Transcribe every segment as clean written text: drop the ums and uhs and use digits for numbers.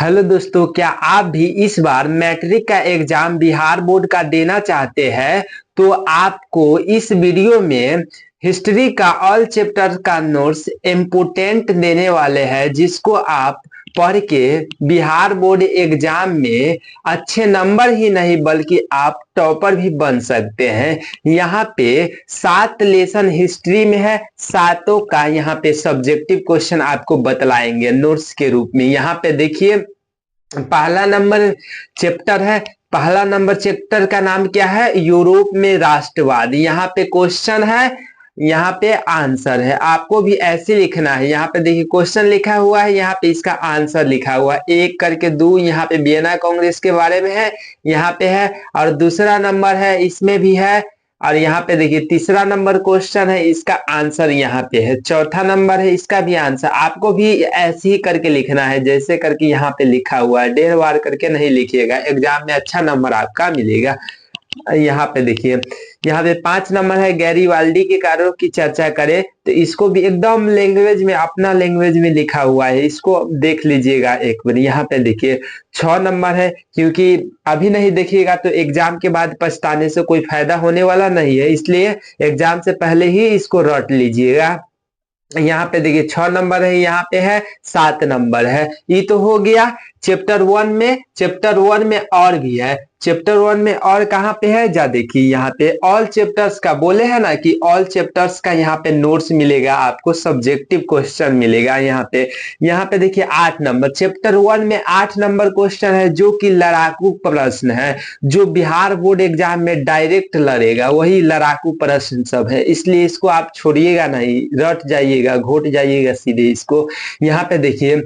Hello दोस्तों, क्या आप भी इस बार मैट्रिक का एग्जाम बिहार बोर्ड का देना चाहते हैं? तो आपको इस वीडियो में हिस्ट्री का ऑल चैप्टर का नोट्स इम्पोर्टेंट देने वाले हैं, जिसको आप पढ़ के बिहार बोर्ड एग्जाम में अच्छे नंबर ही नहीं बल्कि आप टॉपर भी बन सकते हैं। यहाँ पे 7 लेसन हिस्ट्री में है, सातों का यहाँ पे सब्जेक्टिव क्वेश्चन आपको बतलाएंगे नोट्स के रूप में। यहाँ पे देखिए, पहला नंबर चैप्टर है। पहला नंबर चैप्टर का नाम क्या है? यूरोप में राष्ट्रवाद। यहाँ पे क्वेश्चन है, यहाँ पे आंसर है। आपको भी ऐसे लिखना है। यहाँ पे देखिए क्वेश्चन लिखा हुआ है, यहाँ पे इसका आंसर लिखा हुआ है। एक करके दो यहाँ पे वियना कांग्रेस के बारे में है, यहाँ पे है। और दूसरा नंबर है, इसमें भी है। और यहाँ पे देखिए तीसरा नंबर क्वेश्चन है, इसका आंसर यहाँ पे है। चौथा नंबर है, इसका भी आंसर। आपको भी ऐसे ही करके लिखना है जैसे करके यहाँ पे लिखा हुआ है। 1.5 बार करके नहीं लिखिएगा, एग्जाम में अच्छा नंबर आपका मिलेगा। यहाँ पे देखिए, यहाँ पे 5 नंबर है, गैरीवाल्डी के कार्यों की चर्चा करें। तो इसको भी एकदम लैंग्वेज में, अपना लैंग्वेज में लिखा हुआ है, इसको देख लीजिएगा एक बार। यहाँ पे देखिए 6 नंबर है, क्योंकि अभी नहीं देखिएगा तो एग्जाम के बाद पछताने से कोई फायदा होने वाला नहीं है, इसलिए एग्जाम से पहले ही इसको रट लीजिएगा। यहाँ पे देखिए 6 नंबर है, यहाँ पे है 7 नंबर है। ये तो हो गया चैप्टर 1 में। चैप्टर 1 में और भी है। चैप्टर 1 में और कहाँ पे है? जा देखिए, यहाँ पे ऑल चैप्टर्स का बोले है ना कि ऑल चैप्टर्स का यहाँ पे नोट्स मिलेगा आपको, सब्जेक्टिव क्वेश्चन मिलेगा। यहाँ पे देखिए 8 नंबर। चैप्टर 1 में 8 नंबर क्वेश्चन है, जो कि लड़ाकू प्रश्न है, जो बिहार बोर्ड एग्जाम में डायरेक्ट लड़ेगा, वही लड़ाकू प्रश्न सब है। इसलिए इसको आप छोड़िएगा नहीं, रट जाइएगा, घोट जाइएगा सीधे इसको। यहाँ पे देखिए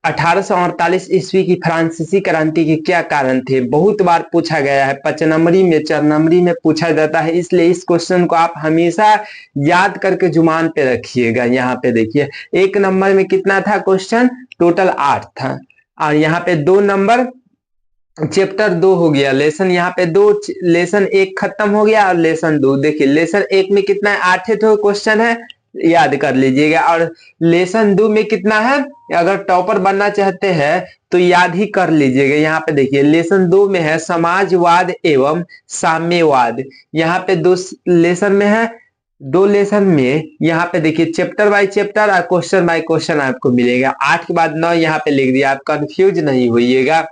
1848 ईस्वी की फ्रांसीसी क्रांति के क्या कारण थे? बहुत बार पूछा गया है, 5 नंबरी में, 4 नंबरी में पूछा जाता है, इसलिए इस क्वेश्चन को आप हमेशा याद करके जुबान पे रखिएगा। यहाँ पे देखिए 1 नंबर में कितना था क्वेश्चन? टोटल 8 था। और यहाँ पे 2 नंबर, चैप्टर 2 हो गया, लेसन यहाँ पे 2, लेसन 1 खत्म हो गया और लेसन 2। देखिए लेसन 1 में कितना है? 8 तो क्वेश्चन है, याद कर लीजिएगा। और लेसन 2 में कितना है? अगर टॉपर बनना चाहते हैं तो याद ही कर लीजिएगा। यहाँ पे देखिए लेसन 2 में है समाजवाद एवं साम्यवाद। यहाँ पे 2 लेसन में है, 2 लेसन में। यहाँ पे देखिए चैप्टर बाय चैप्टर और क्वेश्चन बाय क्वेश्चन आपको मिलेगा। 8 के बाद 9 यहाँ पे लिख दिया, आप कंफ्यूज नहीं होइएगा।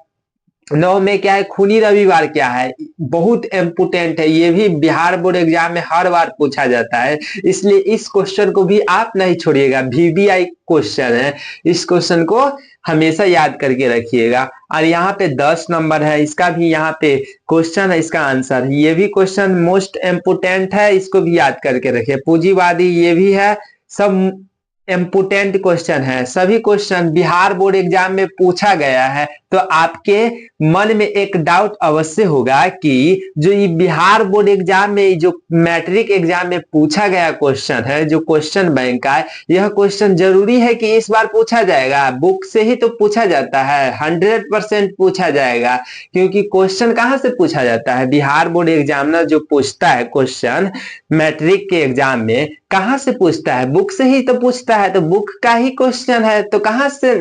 9 में क्या है? खूनी रविवार क्या है? बहुत इम्पोर्टेंट है, ये भी बिहार बोर्ड एग्जाम में हर बार पूछा जाता है, इसलिए इस क्वेश्चन को भी आप नहीं छोड़िएगा। VBI क्वेश्चन है, इस क्वेश्चन को हमेशा याद करके रखिएगा। और यहाँ पे 10 नंबर है, इसका भी यहाँ पे क्वेश्चन है, इसका आंसर। ये भी क्वेश्चन मोस्ट इम्पोर्टेंट है, इसको भी याद करके रखिए। पूंजीवादी ये भी है, सब इम्पोर्टेंट क्वेश्चन है। सभी क्वेश्चन बिहार बोर्ड एग्जाम में पूछा गया है। तो आपके मन में एक डाउट अवश्य होगा कि जो ये बिहार बोर्ड एग्जाम में, जो मैट्रिक एग्जाम में पूछा गया क्वेश्चन है, जो क्वेश्चन बैंक का है, यह क्वेश्चन जरूरी है कि इस बार पूछा जाएगा? बुक से ही तो पूछा जाता है, 100% पूछा जाएगा। क्योंकि क्वेश्चन कहाँ से पूछा जाता है? बिहार बोर्ड एग्जामिनर जो पूछता है क्वेश्चन मैट्रिक के एग्जाम में, कहाँ से पूछता है? बुक से ही तो पूछता है। तो बुक का ही क्वेश्चन है, तो कहाँ से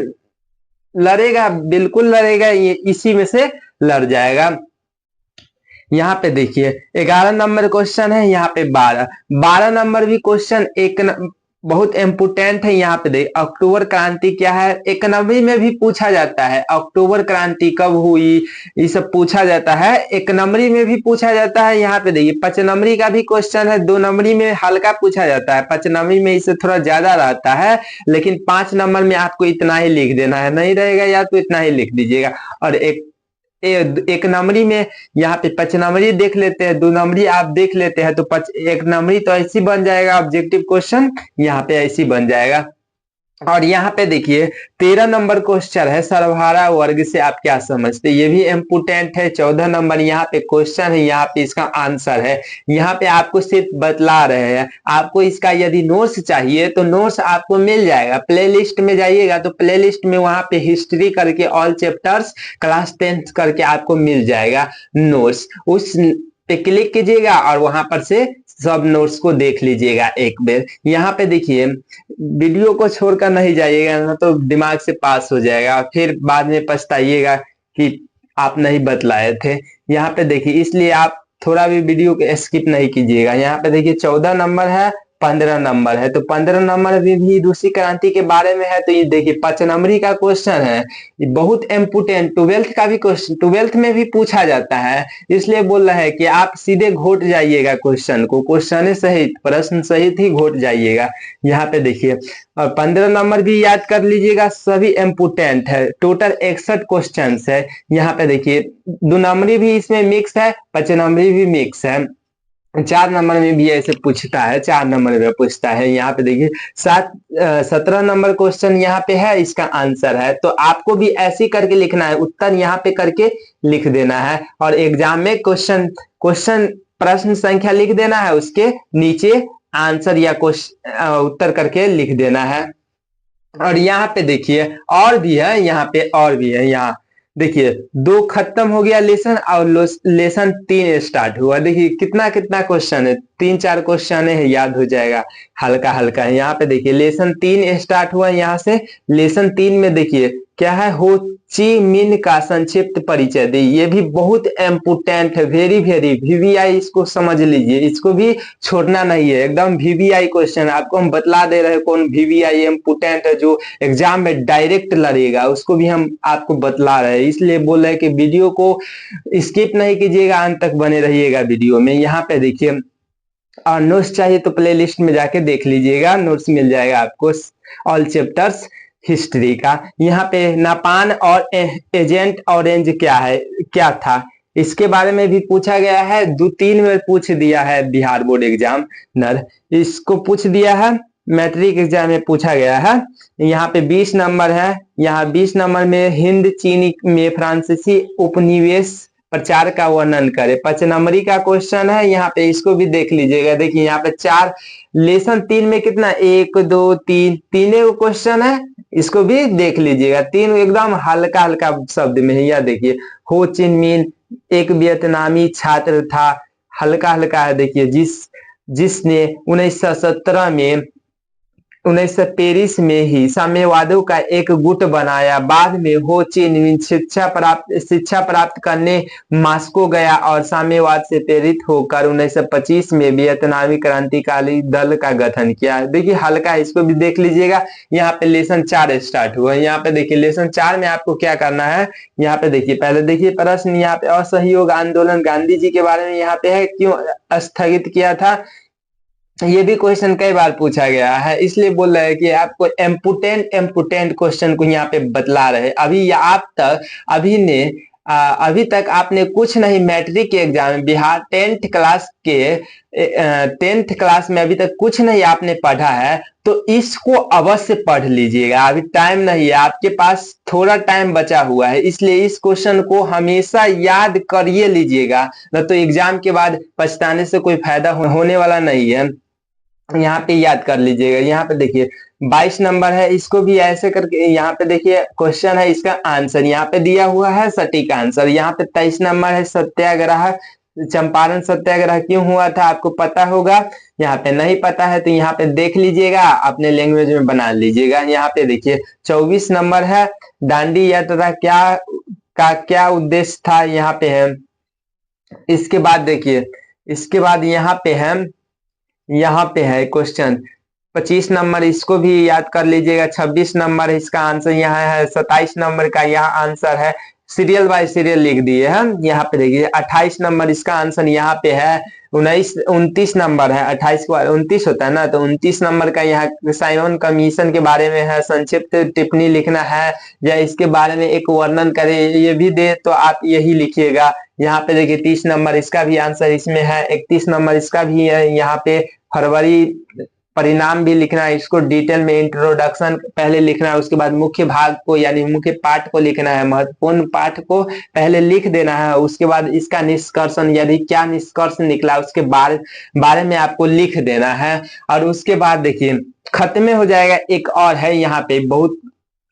लड़ेगा? बिल्कुल लड़ेगा, ये इसी में से लड़ जाएगा। यहाँ पे देखिए 11 नंबर क्वेश्चन है, यहाँ पे 12 नंबर भी क्वेश्चन बहुत इंपोर्टेंट है। यहाँ पे देख, अक्टूबर क्रांति क्या है? 1 नंबरी में भी पूछा जाता है, अक्टूबर क्रांति कब हुई, ये सब पूछा जाता है, 1 नंबरी में भी पूछा जाता है। यहाँ पे देखिए 5 नंबरी का भी क्वेश्चन है, 2 नंबरी में हल्का पूछा जाता है, 5 नंबरी में इससे थोड़ा ज्यादा रहता है, लेकिन 5 नंबर में आपको इतना ही लिख देना है, नहीं रहेगा या तो इतना ही लिख दीजिएगा। और एक नंबरी में, यहाँ पे 5 नंबरी देख लेते हैं, 2 नंबरी आप देख लेते हैं, तो 1 नंबरी तो ऐसी बन जाएगा, ऑब्जेक्टिव क्वेश्चन यहाँ पे ऐसी बन जाएगा। और यहाँ पे देखिए 13 नंबर क्वेश्चन है, सर्वहारा वर्ग से आप क्या समझते हैं? ये भी इम्पोर्टेंट है। 14 नंबर यहाँ पे क्वेश्चन है, यहाँ पे इसका आंसर है। यहाँ पे आपको सिर्फ बतला रहे हैं। आपको इसका यदि नोट्स चाहिए तो नोट्स आपको मिल जाएगा, प्लेलिस्ट में जाइएगा तो प्लेलिस्ट में वहां पे हिस्ट्री करके ऑल चैप्टर्स क्लास 10 करके आपको मिल जाएगा नोट्स। उस पे क्लिक कीजिएगा और वहां पर से सब नोट्स को देख लीजिएगा एक बार। यहाँ पे देखिए वीडियो को छोड़कर नहीं जाइएगा, ना तो दिमाग से पास हो जाएगा, फिर बाद में पछताइएगा कि आप नहीं बतलाए थे। यहाँ पे देखिए इसलिए आप थोड़ा भी वीडियो को स्किप नहीं कीजिएगा। यहाँ पे देखिए 14 नंबर है, 15 नंबर है, तो 15 नंबर भी रूसी क्रांति के बारे में है। तो ये देखिए 5 नंबरी का क्वेश्चन है, ये बहुत इम्पोर्टेंट, 12th का भी क्वेश्चन 12th में भी पूछा जाता है। इसलिए बोल रहा है कि आप सीधे घोट जाइएगा क्वेश्चन को, क्वेश्चन सहित प्रश्न सहित ही घोट जाइएगा। यहाँ पे देखिए और 15 नंबर भी याद कर लीजिएगा, सभी इम्पोर्टेंट है। टोटल 61 क्वेश्चन है। यहाँ पे देखिए 2 नंबरी भी इसमें मिक्स है, 5 नंबरी भी मिक्स है, 4 नंबर में भी ऐसे पूछता है, 4 नंबर में पूछता है। यहाँ पे देखिए 17 नंबर क्वेश्चन यहाँ पे है, इसका आंसर है। तो आपको भी ऐसे ही करके लिखना है, उत्तर यहाँ पे करके लिख देना है और एग्जाम में क्वेश्चन प्रश्न संख्या लिख देना है, उसके नीचे आंसर या उत्तर करके लिख देना है। और यहाँ पे देखिए और भी है, यहाँ पे और भी है। यहाँ देखिए 2 खत्म हो गया लेसन और लेसन 3 स्टार्ट हुआ। देखिए कितना कितना क्वेश्चन है, 3-4 क्वेश्चन है, याद हो जाएगा, हल्का हल्का है। यहाँ पे देखिए लेसन 3 स्टार्ट हुआ। यहाँ से लेसन 3 में देखिए क्या है, हो ची मिन का संक्षिप्त परिचय दी। ये भी बहुत इम्पोर्टेंट है, वेरी वेरी वीवीआई, इसको समझ लीजिए, इसको भी छोड़ना नहीं है, एकदम वीवीआई क्वेश्चन। आपको हम बतला दे रहे हैं कौन वीवीआई इम्पोर्टेंट है, जो एग्जाम में डायरेक्ट लड़ेगा, उसको भी हम आपको बतला रहे हैं। इसलिए बोल रहे हैं कि वीडियो को स्किप नहीं कीजिएगा, अंत तक बने रहिएगा वीडियो में। यहाँ पे देखिए और नोट्स चाहिए तो प्ले लिस्ट में जाके देख लीजिएगा, नोट्स मिल जाएगा आपको ऑल चैप्टर्स हिस्ट्री का। यहाँ पे नापान और एजेंट ऑरेंज क्या है, क्या था, इसके बारे में भी पूछा गया है। 2-3 में पूछ दिया है बिहार बोर्ड एग्जाम नर, इसको पूछ दिया है, मैट्रिक एग्जाम में पूछा गया है। यहाँ पे 20 नंबर है। यहाँ 20 नंबर में हिंद चीन में फ्रांसीसी उपनिवेश प्रचार का वर्णन करे, 5 नंबरी का क्वेश्चन है। यहाँ पे इसको भी देख लीजिएगा। देखिए यहाँ पे 4 लेसन 3 में कितना 1 2 3 तीनों क्वेश्चन है, इसको भी देख लीजिएगा। 3 एकदम हल्का हल्का शब्द में है। यह देखिए हो चिन मिन एक वियतनामी छात्र था, हल्का हल्का है। देखिए जिसने 1917 में 1900 पेरिस में ही साम्यवादियों का एक गुट बनाया। बाद में हो ची मिन शिक्षा प्राप्त करने मास्को गया और साम्यवाद से प्रेरित होकर 1925 में वियतनामी क्रांतिकारी दल का गठन किया। देखिए हल्का, इसको भी देख लीजिएगा। यहाँ पे लेसन 4 स्टार्ट हुआ। यहाँ पे देखिए लेसन 4 में आपको क्या करना है। यहाँ पे देखिए पहले देखिए प्रश्न, यहाँ पे असहयोग आंदोलन गांधी जी के बारे में यहाँ पे है, क्यों स्थगित किया था, ये भी क्वेश्चन कई बार पूछा गया है। इसलिए बोल रहे हैं कि आपको इम्पोर्टेंट क्वेश्चन को यहाँ पे बतला रहे। अभी तक आपने कुछ नहीं, मैट्रिक के एग्जाम में बिहार 10th क्लास में अभी तक कुछ नहीं आपने पढ़ा है, तो इसको अवश्य पढ़ लीजिएगा। अभी टाइम नहीं है, आपके पास थोड़ा टाइम बचा हुआ है, इसलिए इस क्वेश्चन को हमेशा याद करिए लीजिएगा, न तो एग्जाम के बाद पछताने से कोई फायदा होने वाला नहीं है। यहाँ पे याद कर लीजिएगा। यहाँ पे देखिए 22 नंबर है, इसको भी ऐसे करके यहाँ पे देखिए क्वेश्चन है, इसका आंसर यहाँ पे दिया हुआ है, सटीक आंसर। यहाँ पे 23 नंबर है, सत्याग्रह, चंपारण सत्याग्रह क्यों हुआ था आपको पता होगा। यहाँ पे नहीं पता है तो यहाँ पे देख लीजिएगा, अपने लैंग्वेज में बना लीजिएगा। यहाँ पे देखिए 24 नंबर है, दांडी यात्रा क्या उद्देश्य था, यहाँ पे है। इसके बाद देखिए, इसके बाद यहाँ पे है क्वेश्चन 25 नंबर, इसको भी याद कर लीजिएगा। 26 नंबर इसका आंसर यहाँ है। 27 नंबर का यहाँ आंसर है, सीरियल बाय सीरियल लिख दिए हैं। यहाँ पे देखिए 28 नंबर इसका आंसर यहाँ पे है। 29 नंबर है, 28 के बाद 29 होता है ना, तो 29 नंबर का यहाँ साइमन कमीशन के बारे में है, संक्षिप्त टिप्पणी लिखना है या इसके बारे में एक वर्णन करे, ये भी दे तो आप यही लिखिएगा। यहाँ पे देखिए 30 नंबर इसका भी आंसर इसमें है। 31 नंबर इसका भी है। यहाँ पे फरवरी परिणाम भी लिखना है, इसको डिटेल में इंट्रोडक्शन पहले लिखना है, उसके बाद मुख्य भाग को यानी मुख्य पाठ को लिखना है, महत्वपूर्ण पाठ को पहले लिख देना है। उसके बाद इसका निष्कर्षण यदि क्या निष्कर्ष निकला उसके बारे में आपको लिख देना है। और उसके बाद देखिए खत्म हो जाएगा। एक और है यहाँ पे बहुत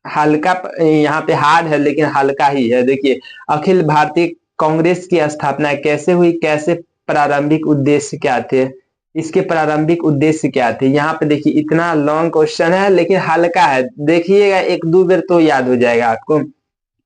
हल्का, यहाँ पे हार्ड है लेकिन हल्का ही है। देखिए अखिल भारतीय कांग्रेस की स्थापना कैसे हुई, कैसे प्रारंभिक उद्देश्य क्या थे, इसके प्रारंभिक उद्देश्य क्या थे। यहाँ पे देखिए इतना लॉन्ग क्वेश्चन है लेकिन हल्का है, देखिएगा एक दो बार तो याद हो जाएगा आपको।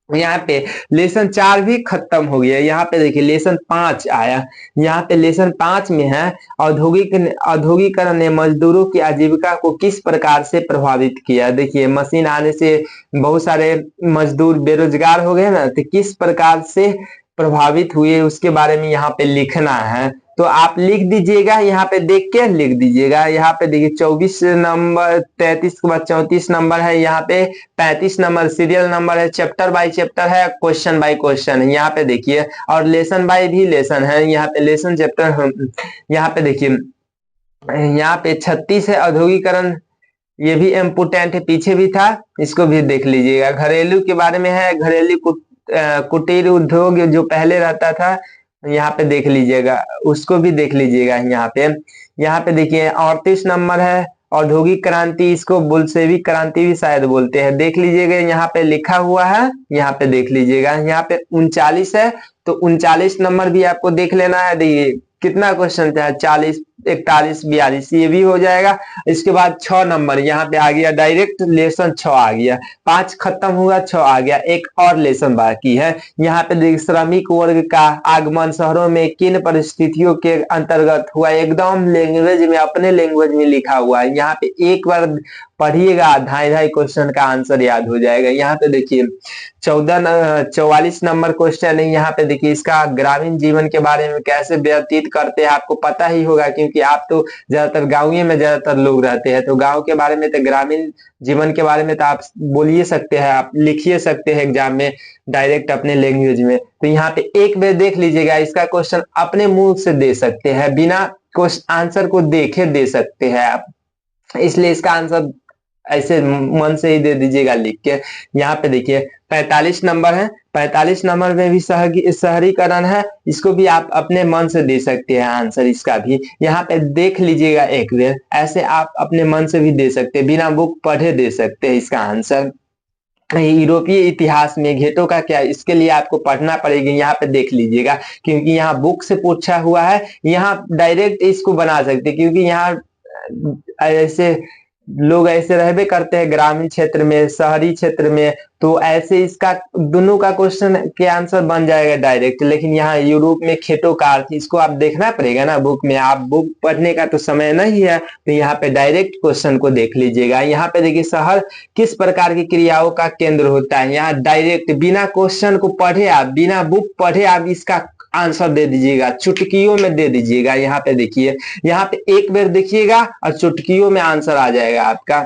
यहाँ पे लेसन 4 भी खत्म हो गया। यहाँ पे देखिए लेसन 5 आया। यहाँ पे लेसन 5 में है औद्योगिकरण ने मजदूरों की आजीविका को किस प्रकार से प्रभावित किया। देखिए मशीन आने से बहुत सारे मजदूर बेरोजगार हो गए ना, तो किस प्रकार से प्रभावित हुए उसके बारे में यहाँ पे लिखना है। तो आप लिख दीजिएगा, यहाँ पे देख के लिख दीजिएगा। यहाँ पे देखिए 24 नंबर 33 के बाद 34 नंबर है, यहाँ पे 35 नंबर सीरियल नंबर है, चैप्टर बाय चैप्टर है, क्वेश्चन बाय क्वेश्चन है। यहाँ पे देखिए और लेसन बाय भी लेसन है। यहाँ पे लेसन चैप्टर, यहाँ पे देखिए यहाँ पे 36 है औद्योगिकरण, ये भी इम्पोर्टेंट है, पीछे भी था, इसको भी देख लीजिएगा। घरेलू के बारे में है, घरेलू कुटीर उद्योग जो पहले रहता था, यहाँ पे देख लीजिएगा, उसको भी देख लीजिएगा। यहाँ पे देखिए 38 नंबर है औद्योगिक क्रांति, इसको बुल्शेविक क्रांति भी शायद बोलते हैं, देख लीजिएगा यहाँ पे लिखा हुआ है, यहाँ पे देख लीजिएगा। यहाँ पे 39 है, तो 39 नंबर भी आपको देख लेना है। देखिए कितना क्वेश्चन था, 40 41 42, ये भी हो जाएगा। इसके बाद 6 नंबर यहाँ पे आ गया, डायरेक्ट लेसन 6 आ गया, 5 खत्म हुआ 6 आ गया, एक और लेसन बाकी है। यहाँ पे देखिए श्रमिक वर्ग का आगमन शहरों में किन परिस्थितियों के अंतर्गत हुआ, एकदम लैंग्वेज में, अपने लैंग्वेज में लिखा हुआ है। यहाँ पे एक बार पढ़िएगा, ढाई क्वेश्चन का आंसर याद हो जाएगा। यहाँ पे देखिए 44 नंबर क्वेश्चन है। यहाँ पे देखिए इसका ग्रामीण जीवन के बारे में कैसे व्यतीत करते हैं, आपको पता ही होगा क्योंकि आप तो ज्यादातर गाँव में ज्यादातर लोग रहते हैं, तो गाँव के बारे में, तो ग्रामीण जीवन के बारे में तो आप बोलिए सकते हैं, आप लिखिए सकते हैं एग्जाम में डायरेक्ट अपने लैंग्वेज में। तो यहाँ पे एक बार देख लीजिएगा, इसका क्वेश्चन अपने मुंह से दे सकते हैं, बिना आंसर को देखे दे सकते हैं आप, इसलिए इसका आंसर ऐसे मन से ही दे दीजिएगा लिख के। यहाँ पे देखिए 45 नंबर है, 45 नंबर में भी शहरीकरण है, इसको भी आप अपने मन से दे सकते हैं आंसर, इसका भी यहाँ पे देख लीजिएगा एक बार, ऐसे आप अपने मन से भी दे सकते हैं, बिना बुक पढ़े दे सकते हैं इसका आंसर। यूरोपीय इतिहास में घेटों का क्या, इसके लिए आपको पढ़ना पड़ेगा, यहाँ पे देख लीजिएगा क्योंकि यहाँ बुक से पूछा हुआ है, यहाँ डायरेक्ट इसको बना सकते क्योंकि यहाँ ऐसे लोग ऐसे रहबे करते हैं ग्रामीण क्षेत्र में, शहरी क्षेत्र में, तो ऐसे इसका दोनों का क्वेश्चन के आंसर बन जाएगा डायरेक्ट। लेकिन यहाँ यूरोप में खेतों का अर्थ, इसको आप देखना पड़ेगा ना बुक में, आप बुक पढ़ने का तो समय नहीं है, तो यहाँ पे डायरेक्ट क्वेश्चन को देख लीजिएगा। यहाँ पे देखिए शहर किस प्रकार की क्रियाओं का केंद्र होता है, यहाँ डायरेक्ट बिना क्वेश्चन को पढ़े, आप बिना बुक पढ़े आप इसका आंसर दे दीजिएगा, चुटकियों में दे दीजिएगा। यहाँ पे देखिए, यहाँ पे एक बार देखिएगा और चुटकियों में आंसर आ जाएगा आपका।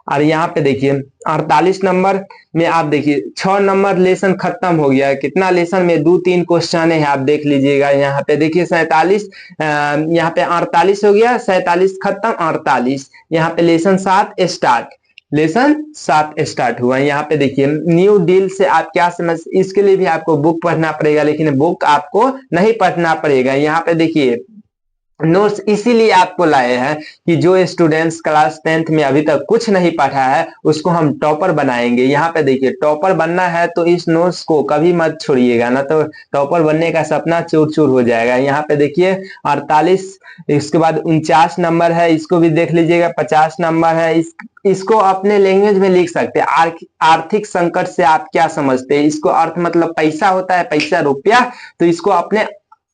और यहाँ पे देखिए 48 नंबर में आप देखिए 6 नंबर लेसन खत्म हो गया है, कितना लेसन में 2-3 क्वेश्चन है, आप देख लीजिएगा। यहाँ पे देखिए 47, यहाँ पे 48 हो गया, 47 खत्म, 48, यहाँ पे लेसन 7 स्टार्ट, लेसन 7 स्टार्ट हुआ। यहाँ पे देखिए न्यू डील से आप क्या समझ, इसके लिए भी आपको बुक पढ़ना पड़ेगा, लेकिन बुक आपको नहीं पढ़ना पड़ेगा। यहाँ पे देखिए नोट्स इसीलिए आपको लाए हैं कि जो स्टूडेंट्स क्लास 10th में अभी तक कुछ नहीं पढ़ा है उसको हम टॉपर बनाएंगे। यहाँ पे देखिए टॉपर बनना है तो इस नोट्स को कभी मत छोड़िएगा, ना तो टॉपर बनने का सपना चूर चूर हो जाएगा। यहाँ पे देखिए 48, इसके बाद 49 नंबर है, इसको भी देख लीजिएगा। 50 नंबर है, इसको अपने लैंग्वेज में लिख सकते हैं। आर्थिक संकट से आप क्या समझते हैं, इसको अर्थ मतलब पैसा होता है, पैसा रुपया, तो इसको अपने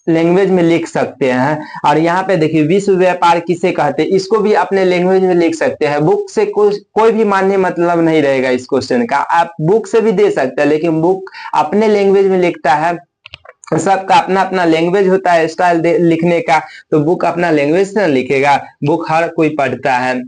लैंग्वेज में लिख सकते हैं। और यहाँ पे देखिए विश्व व्यापार किसे कहते हैं, इसको भी अपने लैंग्वेज में लिख सकते हैं। बुक से कोई भी मान्य मतलब नहीं रहेगा इस क्वेश्चन का, आप बुक से भी दे सकते हैं, लेकिन बुक अपने लैंग्वेज में लिखता है, सबका अपना अपना लैंग्वेज होता है स्टाइल लिखने का, तो बुक अपना लैंग्वेज से लिखेगा, बुक हर कोई पढ़ता है,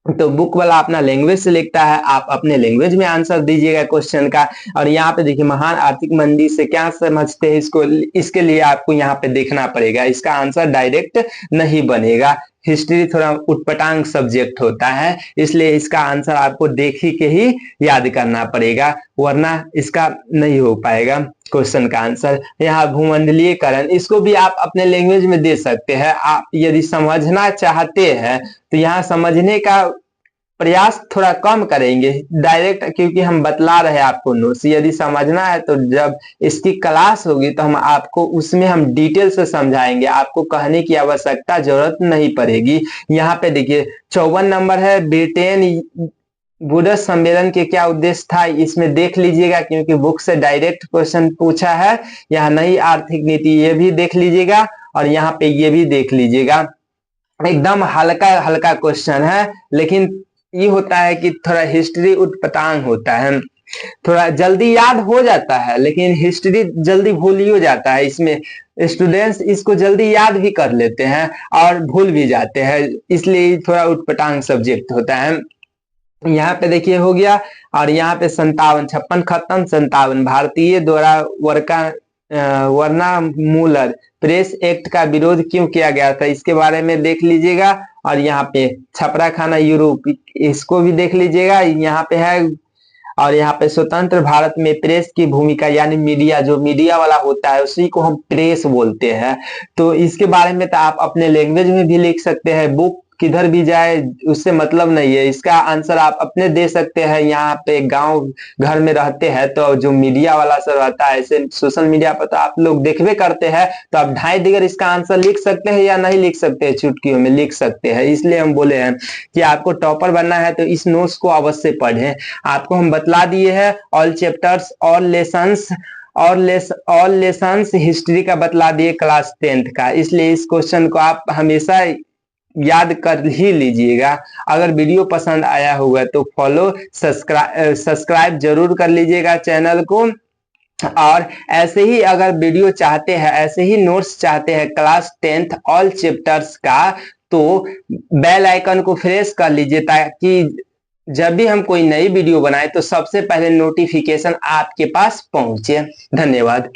तो बुक वाला अपना लैंग्वेज से लिखता है, आप अपने लैंग्वेज में आंसर दीजिएगा क्वेश्चन का। और यहाँ पे देखिए महान आर्थिक मंदी से क्या समझते हैं, इसको, इसके लिए आपको यहाँ पे देखना पड़ेगा, इसका आंसर डायरेक्ट नहीं बनेगा। हिस्ट्री थोड़ा उटपटांग सब्जेक्ट होता है, इसलिए इसका आंसर आपको देख ही के ही याद करना पड़ेगा, वरना इसका नहीं हो पाएगा क्वेश्चन का आंसर। यहाँ भूमंडलीयकरण, इसको भी आप अपने लैंग्वेज में दे सकते हैं। आप यदि समझना चाहते हैं तो यहाँ समझने का प्रयास थोड़ा कम करेंगे डायरेक्ट, क्योंकि हम बतला रहे हैं आपको नोट्स। यदि समझना है तो जब इसकी क्लास होगी तो हम आपको उसमें हम डिटेल से समझाएंगे, आपको कहने की आवश्यकता जरूरत नहीं पड़ेगी। यहाँ पे देखिए 54 नंबर है, ब्रिटेन बुडस सम्मेलन के क्या उद्देश्य था, इसमें देख लीजिएगा क्योंकि बुक से डायरेक्ट क्वेश्चन पूछा है। यहाँ नई आर्थिक नीति ये भी देख लीजिएगा, और यहाँ पे ये भी देख लीजिएगा। एकदम हल्का हल्का क्वेश्चन है, लेकिन ये होता है कि थोड़ा हिस्ट्री उटपटांग होता है, थोड़ा जल्दी याद हो जाता है, लेकिन हिस्ट्री जल्दी भूल ही हो जाता है। इसमें स्टूडेंट्स इसको जल्दी याद भी कर लेते हैं और भूल भी जाते हैं, इसलिए थोड़ा उटपटांग सब्जेक्ट होता है। यहाँ पे देखिए हो गया, और यहाँ पे 57 56 खत्म, 57 भारतीय द्वारा वर्नामूलर प्रेस एक्ट का विरोध क्यों किया गया था, इसके बारे में देख लीजिएगा। और यहाँ पे छपरा खाना यूरोप, इसको भी देख लीजिएगा, यहाँ पे है। और यहाँ पे स्वतंत्र भारत में प्रेस की भूमिका, यानी मीडिया, जो मीडिया वाला होता है उसी को हम प्रेस बोलते हैं। तो इसके बारे में तो आप अपने लैंग्वेज में भी लिख सकते हैं, बुक किधर भी जाए उससे मतलब नहीं है, इसका आंसर आप अपने दे सकते हैं। यहाँ पे गांव घर में रहते हैं तो जो मीडिया वाला सब रहता है, ऐसे सोशल मीडिया पर तो आप लोग देखबे करते हैं, तो आप 2.5 दिगर इसका आंसर लिख सकते हैं या नहीं लिख सकते हैं, चुटकियों में लिख सकते हैं। इसलिए हम बोले हैं कि आपको टॉपर बनना है तो इस नोट्स को अवश्य पढ़ें। आपको हम बतला दिए हैं all chapters, all lessons history का बतला दिए क्लास 10th का, इसलिए इस क्वेश्चन को आप हमेशा याद कर ही लीजिएगा। अगर वीडियो पसंद आया होगा तो फॉलो सब्सक्राइब जरूर कर लीजिएगा चैनल को। और ऐसे ही अगर वीडियो चाहते हैं, ऐसे ही नोट्स चाहते हैं क्लास 10th ऑल चैप्टर्स का, तो बेल आइकन को प्रेस कर लीजिए, ताकि जब भी हम कोई नई वीडियो बनाए तो सबसे पहले नोटिफिकेशन आपके पास पहुंचे। धन्यवाद।